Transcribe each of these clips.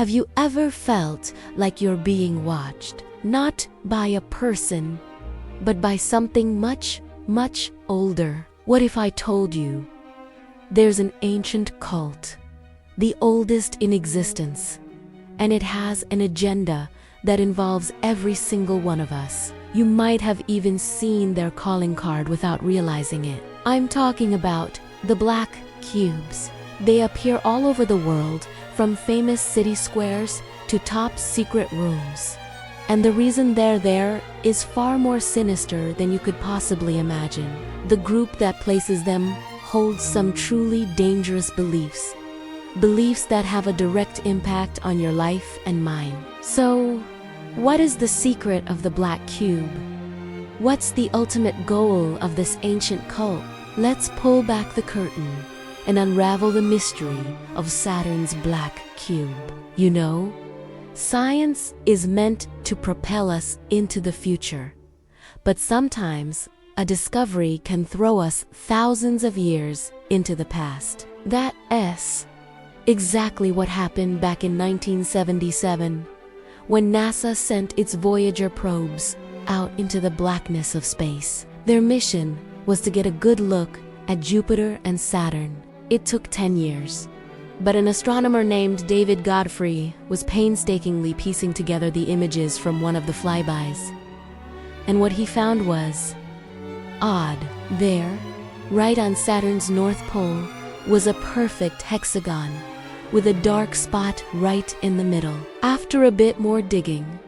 Have you ever felt like you're being watched? Not by a person, but by something much, much older. What if I told you there's an ancient cult, the oldest in existence, and it has an agenda that involves every single one of us? You might have even seen their calling card without realizing it. I'm talking about the black cubes. They appear all over the world, from famous city squares to top secret rooms. And the reason they're there is far more sinister than you could possibly imagine. The group that places them holds some truly dangerous beliefs. Beliefs that have a direct impact on your life and mine. So, what is the secret of the black cube? What's the ultimate goal of this ancient cult? Let's pull back the curtain and unravel the mystery of Saturn's black cube. You know, science is meant to propel us into the future, but sometimes a discovery can throw us thousands of years into the past. That's exactly what happened back in 1977, when NASA sent its Voyager probes out into the blackness of space. Their mission was to get a good look at Jupiter and Saturn. It took 10 years, but an astronomer named David Godfrey was painstakingly piecing together the images from one of the flybys. And what he found was odd. There, right on Saturn's North Pole, was a perfect hexagon with a dark spot right in the middle. After a bit more digging,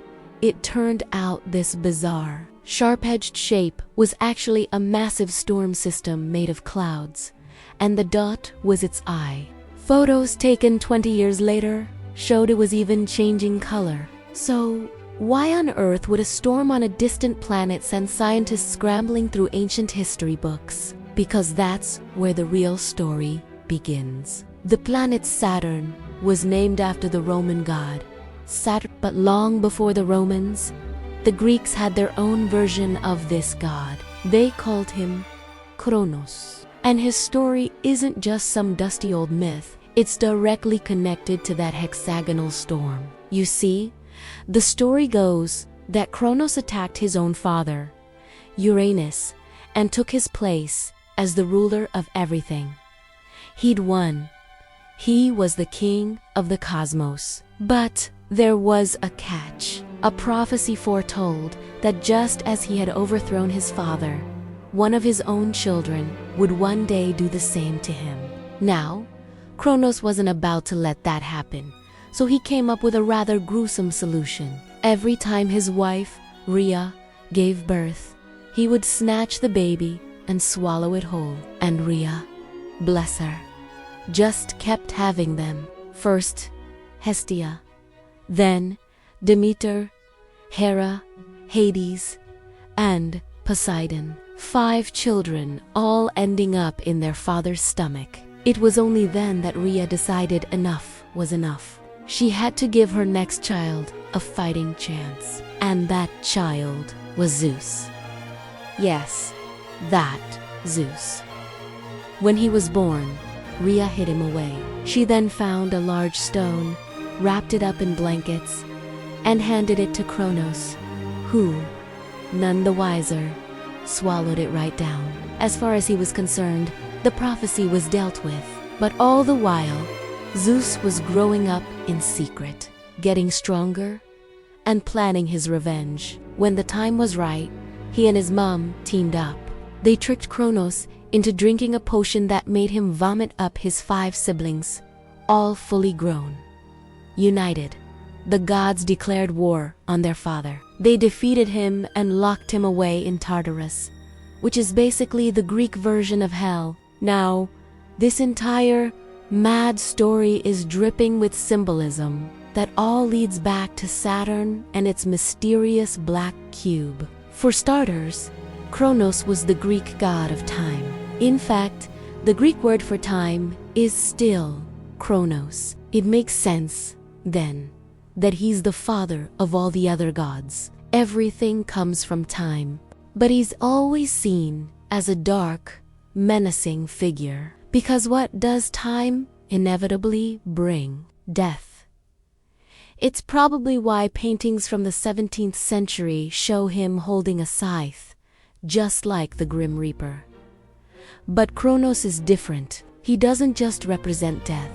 it turned out this bizarre, sharp-edged shape was actually a massive storm system made of clouds, and the dot was its eye. Photos taken 20 years later showed it was even changing color. So, why on earth would a storm on a distant planet send scientists scrambling through ancient history books? Because that's where the real story begins. The planet Saturn was named after the Roman god Saturn, but long before the Romans, the Greeks had their own version of this god. They called him Kronos. And his story isn't just some dusty old myth, it's directly connected to that hexagonal storm. You see, the story goes that Kronos attacked his own father, Uranus, and took his place as the ruler of everything. He'd won. He was the king of the cosmos. But there was a catch. A prophecy foretold that just as he had overthrown his father, one of his own children would one day do the same to him. Now, Kronos wasn't about to let that happen, so he came up with a rather gruesome solution. Every time his wife, Rhea, gave birth, he would snatch the baby and swallow it whole. And Rhea, bless her, just kept having them. First, Hestia, then Demeter, Hera, Hades, and Poseidon. 5 children, all ending up in their father's stomach. It was only then that Rhea decided enough was enough. She had to give her next child a fighting chance. And that child was Zeus. Yes, that Zeus. When he was born, Rhea hid him away. She then found a large stone, wrapped it up in blankets, and handed it to Kronos, who, none the wiser, swallowed it right down. As far as he was concerned, the prophecy was dealt with. But all the while, Zeus was growing up in secret, getting stronger, and planning his revenge. When the time was right, he and his mom teamed up. They tricked Kronos into drinking a potion that made him vomit up his 5 siblings, all fully grown. United, the gods declared war on their father. They defeated him and locked him away in Tartarus, which is basically the Greek version of hell. Now, this entire mad story is dripping with symbolism that all leads back to Saturn and its mysterious black cube. For starters, Kronos was the Greek god of time. In fact, the Greek word for time is still Kronos. It makes sense, then, that he's the father of all the other gods. Everything comes from time, but he's always seen as a dark, menacing figure. Because what does time inevitably bring? Death. It's probably why paintings from the 17th century show him holding a scythe, just like the Grim Reaper. But Kronos is different. He doesn't just represent death.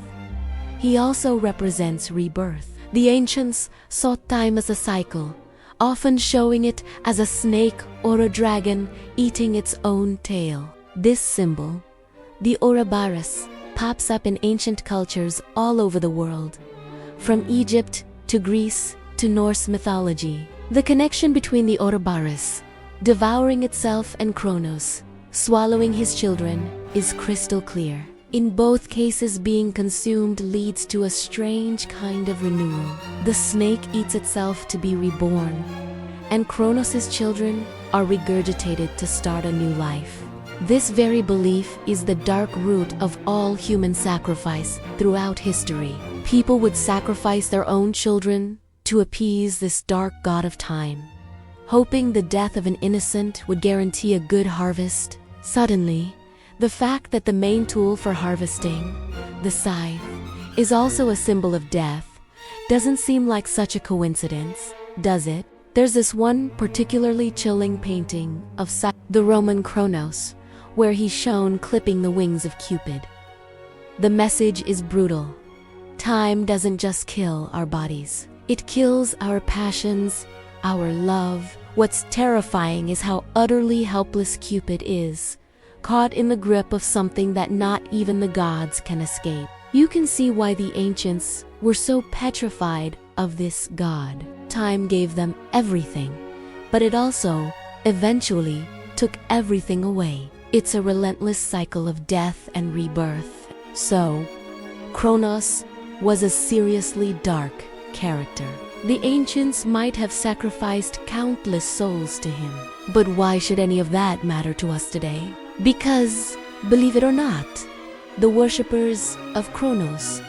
He also represents rebirth. The ancients saw time as a cycle, often showing it as a snake or a dragon eating its own tail. This symbol, the Ouroboros, pops up in ancient cultures all over the world, from Egypt to Greece to Norse mythology. The connection between the Ouroboros, devouring itself, and Kronos, swallowing his children, is crystal clear. In both cases, being consumed leads to a strange kind of renewal. The snake eats itself to be reborn, and Kronos' children are regurgitated to start a new life. This very belief is the dark root of all human sacrifice throughout history. People would sacrifice their own children to appease this dark god of time, hoping the death of an innocent would guarantee a good harvest. Suddenly, the fact that the main tool for harvesting, the scythe, is also a symbol of death doesn't seem like such a coincidence, does it? There's this one particularly chilling painting of the Roman Kronos, where he's shown clipping the wings of Cupid. The message is brutal. Time doesn't just kill our bodies. It kills our passions, our love. What's terrifying is how utterly helpless Cupid is, caught in the grip of something that not even the gods can escape. You can see why the ancients were so petrified of this god. Time gave them everything, but it also, eventually, took everything away. It's a relentless cycle of death and rebirth. So, Kronos was a seriously dark character. The ancients might have sacrificed countless souls to him. But why should any of that matter to us today? Because, believe it or not, the worshippers of Kronos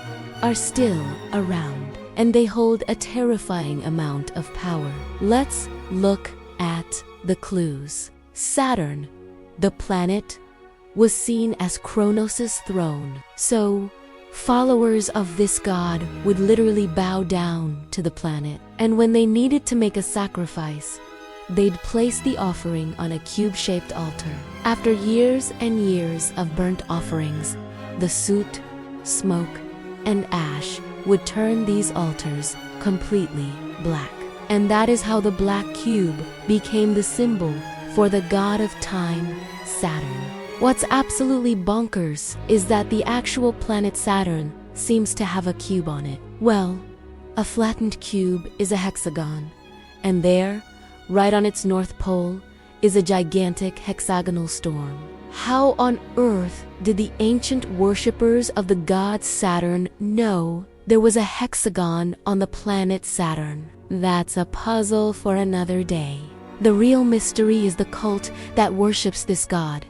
are still around, and they hold a terrifying amount of power. Let's look at the clues. Saturn, the planet, was seen as Kronos' throne. So, followers of this god would literally bow down to the planet. And when they needed to make a sacrifice, they'd place the offering on a cube-shaped altar. After years and years of burnt offerings, the soot, smoke, and ash would turn these altars completely black. And that is how the black cube became the symbol for the god of time, Saturn. What's absolutely bonkers is that the actual planet Saturn seems to have a cube on it. Well, a flattened cube is a hexagon, and there, right on its north pole, is a gigantic hexagonal storm. How on earth did the ancient worshippers of the god Saturn know there was a hexagon on the planet Saturn? That's a puzzle for another day. The real mystery is the cult that worships this god,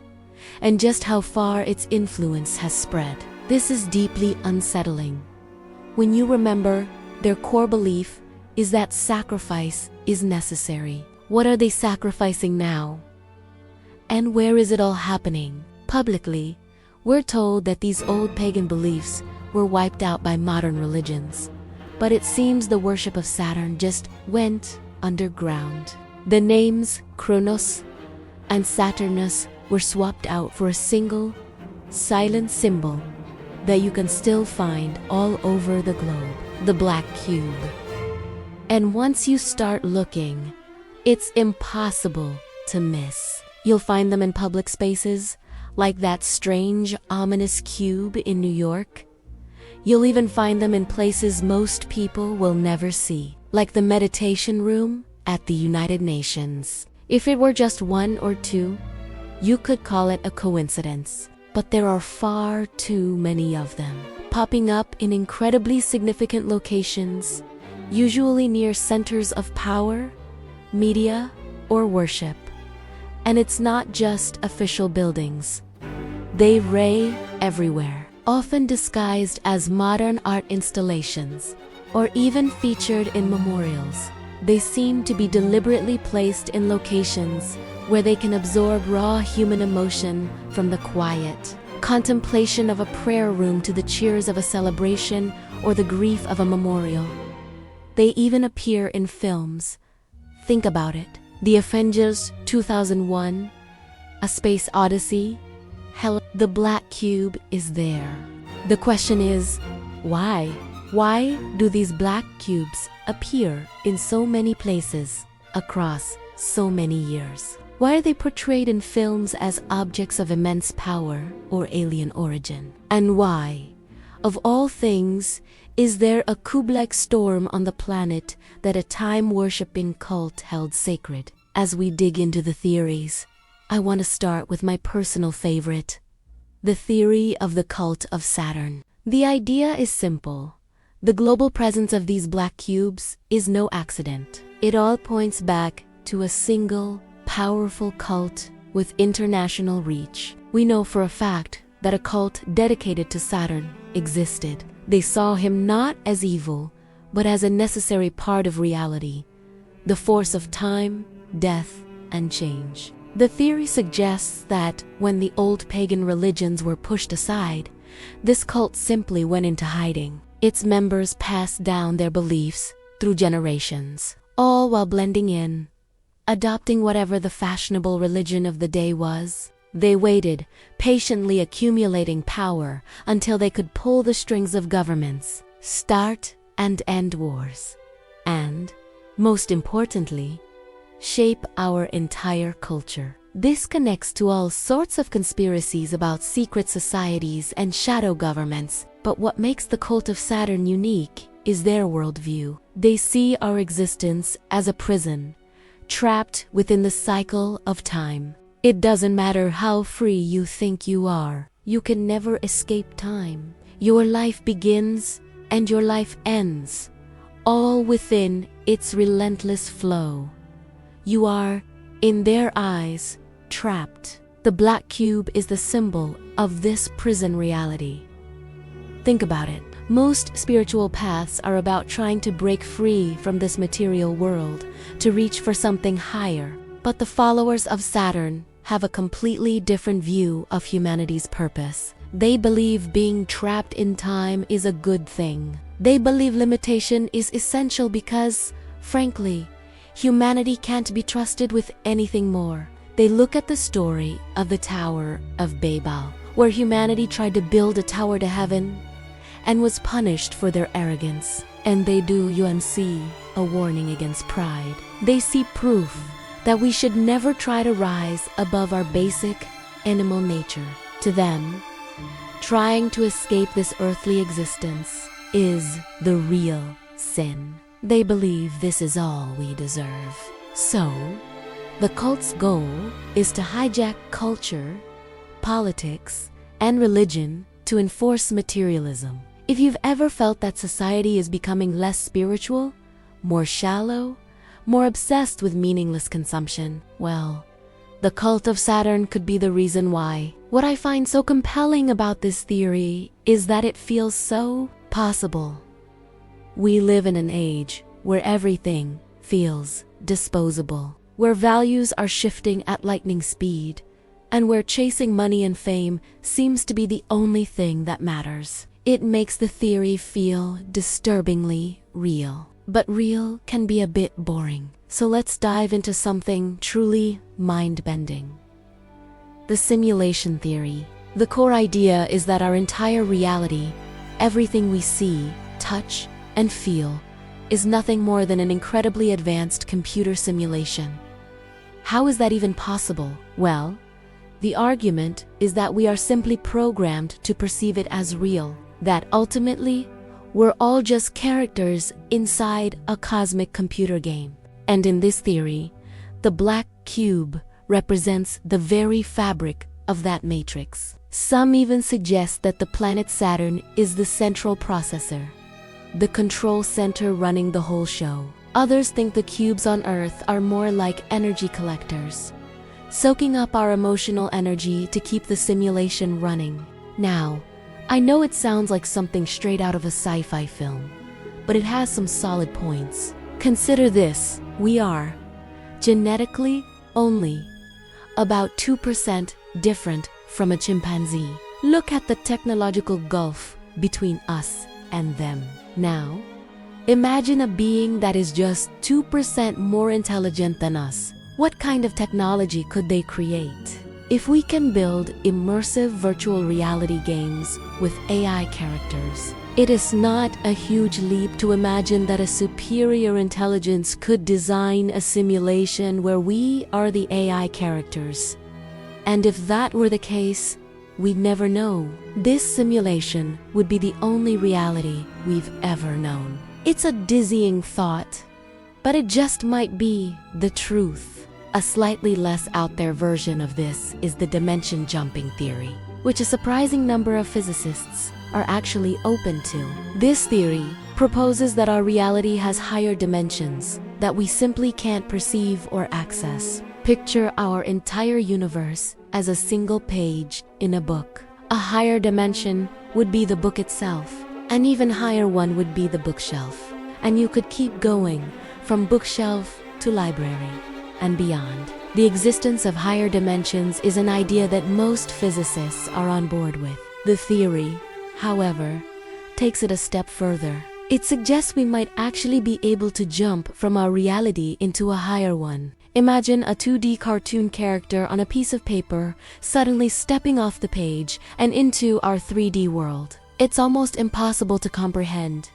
and just how far its influence has spread. This is deeply unsettling. When you remember their core belief is that sacrifice is necessary. What are they sacrificing now? And where is it all happening? Publicly, we're told that these old pagan beliefs were wiped out by modern religions. But it seems the worship of Saturn just went underground. The names Kronos and Saturnus were swapped out for a single, silent symbol that you can still find all over the globe, the black cube. And once you start looking, it's impossible to miss. You'll find them in public spaces, like that strange, ominous cube in New York. You'll even find them in places most people will never see, like the meditation room at the United Nations. If it were just one or two, you could call it a coincidence. But there are far too many of them, popping up in incredibly significant locations, usually near centers of power, media, or worship. And it's not just official buildings. They ray everywhere, often disguised as modern art installations, or even featured in memorials. They seem to be deliberately placed in locations where they can absorb raw human emotion, from the quiet contemplation of a prayer room to the cheers of a celebration or the grief of a memorial. They even appear in films. Think about it. The Avengers 2001, A Space Odyssey. Hell, the black cube is there. The question is, why? Why do these black cubes appear in so many places across so many years? Why are they portrayed in films as objects of immense power or alien origin? And why, of all things, is there a cube-like storm on the planet that a time-worshipping cult held sacred? As we dig into the theories, I want to start with my personal favorite, the theory of the cult of Saturn. The idea is simple. The global presence of these black cubes is no accident. It all points back to a single, powerful cult with international reach. We know for a fact that a cult dedicated to Saturn existed. They saw him not as evil, but as a necessary part of reality, the force of time, death, and change. The theory suggests that when the old pagan religions were pushed aside, this cult simply went into hiding. Its members passed down their beliefs through generations, all while blending in, adopting whatever the fashionable religion of the day was. They waited, patiently accumulating power until they could pull the strings of governments, start and end wars, and, most importantly, shape our entire culture. This connects to all sorts of conspiracies about secret societies and shadow governments, but what makes the cult of Saturn unique is their worldview. They see our existence as a prison, trapped within the cycle of time. It doesn't matter how free you think you are, you can never escape time. Your life begins and your life ends, all within its relentless flow. You are, in their eyes, trapped. The black cube is the symbol of this prison reality. Think about it. Most spiritual paths are about trying to break free from this material world to reach for something higher. But the followers of Saturn have a completely different view of humanity's purpose. They believe being trapped in time is a good thing. They believe limitation is essential because, frankly, humanity can't be trusted with anything more. They look at the story of the Tower of Babel, where humanity tried to build a tower to heaven and was punished for their arrogance. And they do UNC, a warning against pride. They see proof that we should never try to rise above our basic animal nature. To them, trying to escape this earthly existence is the real sin. They believe this is all we deserve. So, the cult's goal is to hijack culture, politics, and religion to enforce materialism. If you've ever felt that society is becoming less spiritual, more shallow, more obsessed with meaningless consumption, well, the cult of Saturn could be the reason why. What I find so compelling about this theory is that it feels so possible. We live in an age where everything feels disposable, where values are shifting at lightning speed, and where chasing money and fame seems to be the only thing that matters. It makes the theory feel disturbingly real. But real can be a bit boring. So let's dive into something truly mind-bending. The simulation theory. The core idea is that our entire reality, everything we see, touch, and feel, is nothing more than an incredibly advanced computer simulation. How is that even possible? Well, the argument is that we are simply programmed to perceive it as real, that ultimately, we're all just characters inside a cosmic computer game. And in this theory, the black cube represents the very fabric of that matrix. Some even suggest that the planet Saturn is the central processor, the control center running the whole show. Others think the cubes on Earth are more like energy collectors, soaking up our emotional energy to keep the simulation running. Now, I know it sounds like something straight out of a sci-fi film, but it has some solid points. Consider this: we are, genetically only, about 2% different from a chimpanzee. Look at the technological gulf between us and them. Now, Imagine a being that is just 2% more intelligent than us. What kind of technology could they create? If we can build immersive virtual reality games with AI characters, it is not a huge leap to imagine that a superior intelligence could design a simulation where we are the AI characters. And if that were the case, we'd never know. This simulation would be the only reality we've ever known. It's a dizzying thought, but it just might be the truth. A slightly less out there version of this is the dimension jumping theory, which a surprising number of physicists are actually open to. This theory proposes that our reality has higher dimensions that we simply can't perceive or access. Picture our entire universe as a single page in a book. A higher dimension would be the book itself. An even higher one would be the bookshelf. And you could keep going from bookshelf to library and beyond. The existence of higher dimensions is an idea that most physicists are on board with. The theory, however, takes it a step further. It suggests we might actually be able to jump from our reality into a higher one. Imagine a 2D cartoon character on a piece of paper suddenly stepping off the page and into our 3D world. It's almost impossible to comprehend.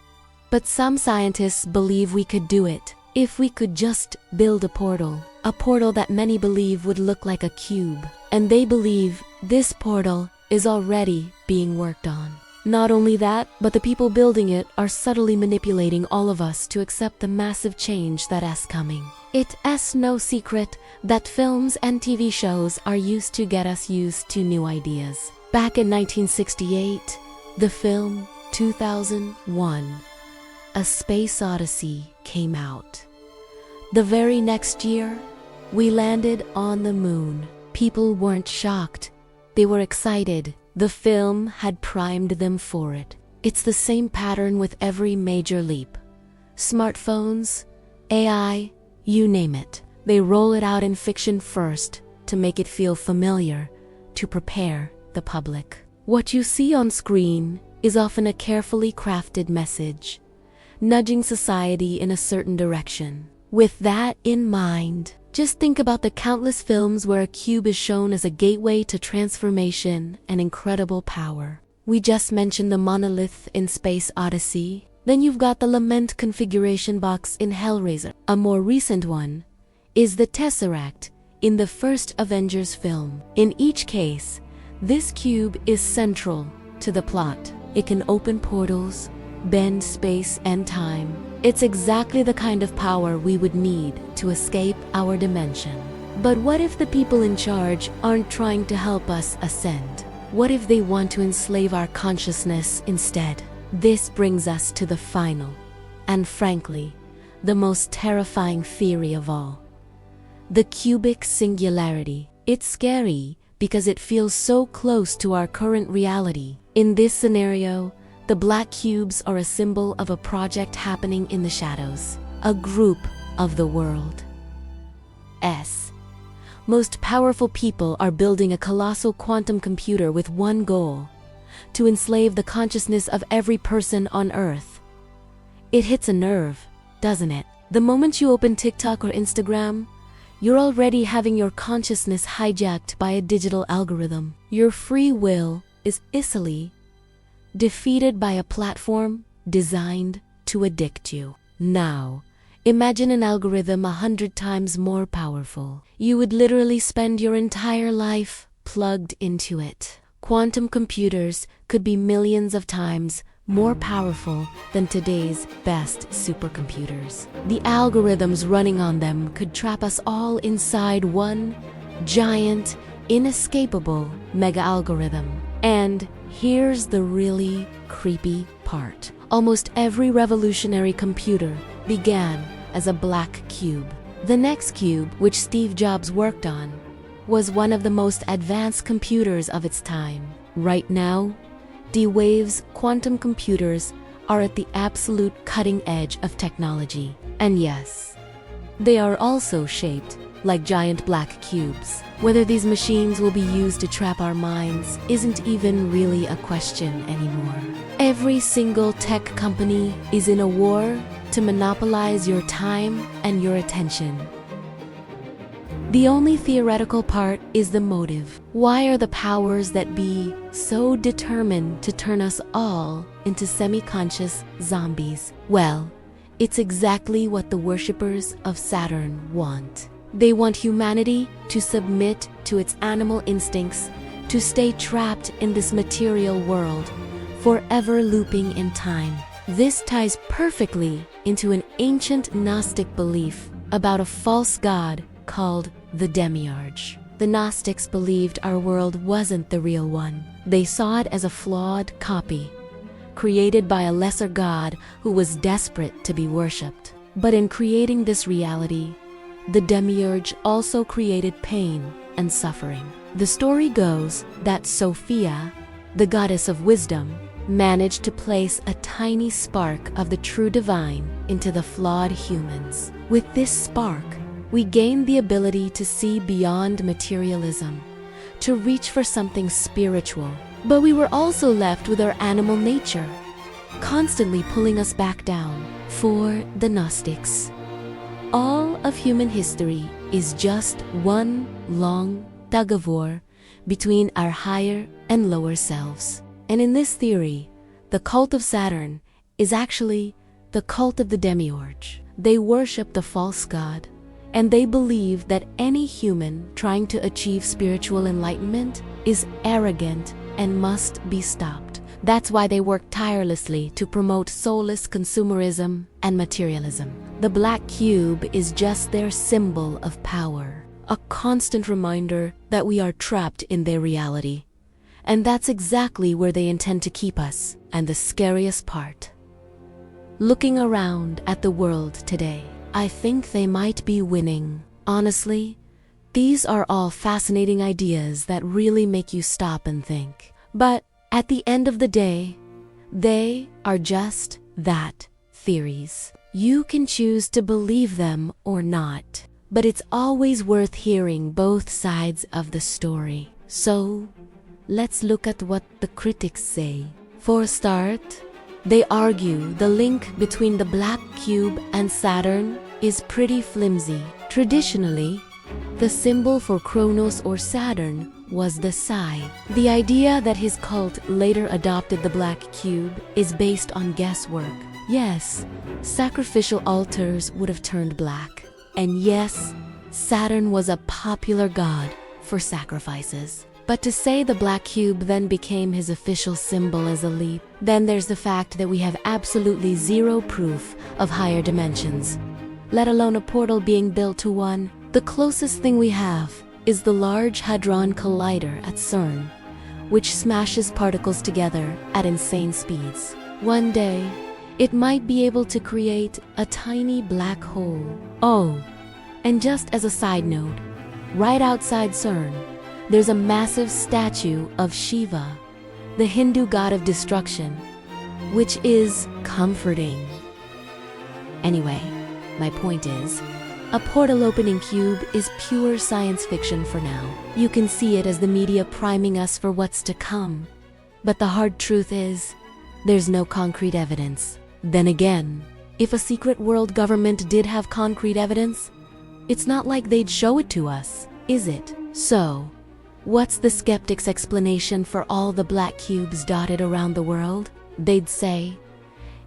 But some scientists believe we could do it if we could just build a portal that many believe would look like a cube. And they believe this portal is already being worked on. Not only that, but the people building it are subtly manipulating all of us to accept the massive change that is coming. It's no secret that films and TV shows are used to get us used to new ideas. Back in 1968, the film 2001, A Space Odyssey came out. The very next year, we landed on the moon. People weren't shocked. They were excited. The film had primed them for it. It's the same pattern with every major leap. Smartphones, AI, you name it. They roll it out in fiction first to make it feel familiar, to prepare the public. What you see on screen is often a carefully crafted message, nudging society in a certain direction. With that in mind, just think about the countless films where a cube is shown as a gateway to transformation and incredible power. We just mentioned the monolith in Space Odyssey. Then you've got the lament configuration box in Hellraiser. A more recent one is the Tesseract in the first Avengers film. In each case, this cube is central to the plot. It can open portals, bend space and time. It's exactly the kind of power we would need to escape our dimension. But what if the people in charge aren't trying to help us ascend? What if they want to enslave our consciousness instead? This brings us to the final, and frankly, the most terrifying theory of all. The cubic singularity. It's scary because it feels so close to our current reality. In this scenario, the black cubes are a symbol of a project happening in the shadows, a group of the world's most powerful people are building a colossal quantum computer with one goal: to enslave the consciousness of every person on Earth. It hits a nerve, doesn't it? The moment you open TikTok or Instagram, you're already having your consciousness hijacked by a digital algorithm. Your free will is easily defeated by a platform designed to addict you. Now, imagine an algorithm 100 times more powerful. You would literally spend your entire life plugged into it. Quantum computers could be millions of times more powerful than today's best supercomputers. The algorithms running on them could trap us all inside one giant, inescapable mega-algorithm. And here's the really creepy part. Almost every revolutionary computer began as a black cube. The next cube, which Steve Jobs worked on, was one of the most advanced computers of its time. Right now, D-Wave's quantum computers are at the absolute cutting edge of technology. And yes, they are also shaped like giant black cubes. Whether these machines will be used to trap our minds isn't even really a question anymore. Every single tech company is in a war to monopolize your time and your attention. The only theoretical part is the motive. Why are the powers that be so determined to turn us all into semi-conscious zombies? Well, it's exactly what the worshippers of Saturn want. They want humanity to submit to its animal instincts, to stay trapped in this material world, forever looping in time. This ties perfectly into an ancient Gnostic belief about a false god called the Demiurge. The Gnostics believed our world wasn't the real one. They saw it as a flawed copy, created by a lesser god who was desperate to be worshipped. But in creating this reality, the Demiurge also created pain and suffering. The story goes that Sophia, the goddess of wisdom, managed to place a tiny spark of the true divine into the flawed humans. With this spark, we gained the ability to see beyond materialism, to reach for something spiritual. But we were also left with our animal nature, constantly pulling us back down. For the Gnostics, all of human history is just one long tug-of-war between our higher and lower selves. And in this theory, the cult of Saturn is actually the cult of the Demiurge. They worship the false god, and they believe that any human trying to achieve spiritual enlightenment is arrogant and must be stopped. That's why they work tirelessly to promote soulless consumerism and materialism. The black cube is just their symbol of power, a constant reminder that we are trapped in their reality. And that's exactly where they intend to keep us. And the scariest part, looking around at the world today, I think they might be winning. Honestly, these are all fascinating ideas that really make you stop and think. But at the end of the day, they are just that, theories. You can choose to believe them or not, but it's always worth hearing both sides of the story. So, let's look at what the critics say. For a start, they argue the link between the black cube and Saturn is pretty flimsy. Traditionally, the symbol for Kronos or Saturn was the scythe. The idea that his cult later adopted the black cube is based on guesswork. Yes, sacrificial altars would have turned black. And yes, Saturn was a popular god for sacrifices. But to say the black cube then became his official symbol is a leap. Then there's the fact that we have absolutely zero proof of higher dimensions, let alone a portal being built to one. The closest thing we have is the Large Hadron Collider at CERN, which smashes particles together at insane speeds. One day, it might be able to create a tiny black hole. Oh, and just as a side note, right outside CERN, there's a massive statue of Shiva, the Hindu god of destruction, which is comforting. Anyway, my point is, a portal opening cube is pure science fiction for now. You can see it as the media priming us for what's to come. But the hard truth is, there's no concrete evidence. Then again, if a secret world government did have concrete evidence, it's not like they'd show it to us, is it? So, what's the skeptic's explanation for all the black cubes dotted around the world? They'd say,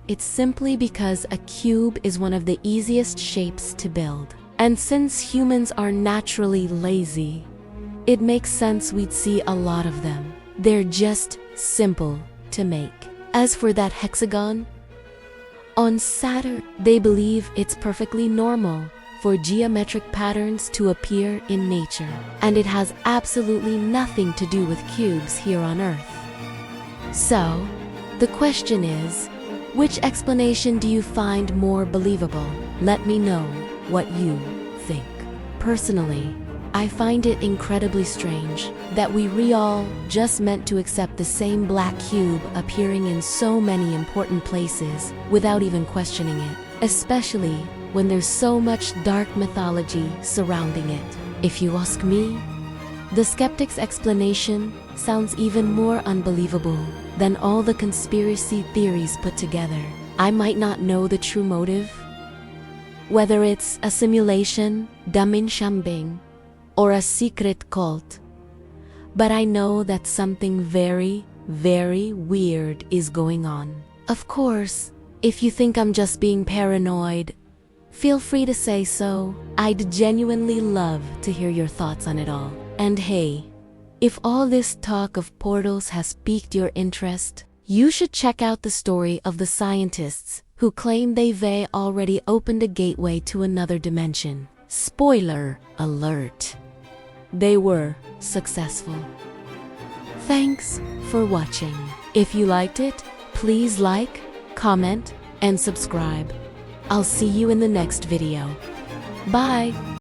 it's simply because a cube is one of the easiest shapes to build. And since humans are naturally lazy, it makes sense we'd see a lot of them. They're just simple to make. As for that hexagon, on Saturn, they believe it's perfectly normal for geometric patterns to appear in nature, and it has absolutely nothing to do with cubes here on Earth. So, the question is, which explanation do you find more believable? Let me know what you think. Personally, I find it incredibly strange that we all just meant to accept the same black cube appearing in so many important places without even questioning it, especially when there's so much dark mythology surrounding it? If you ask me, the skeptic's explanation sounds even more unbelievable than all the conspiracy theories put together. I might not know the true motive, whether it's a simulation, daminshambing, or a secret cult, but I know that something very, very weird is going on. Of course, if you think I'm just being paranoid, feel free to say so. I'd genuinely love to hear your thoughts on it all. And hey, if all this talk of portals has piqued your interest, you should check out the story of the scientists who claim they've already opened a gateway to another dimension. Spoiler alert. They were successful. Thanks for watching. If you liked it, please like, comment, and subscribe. I'll see you in the next video. Bye!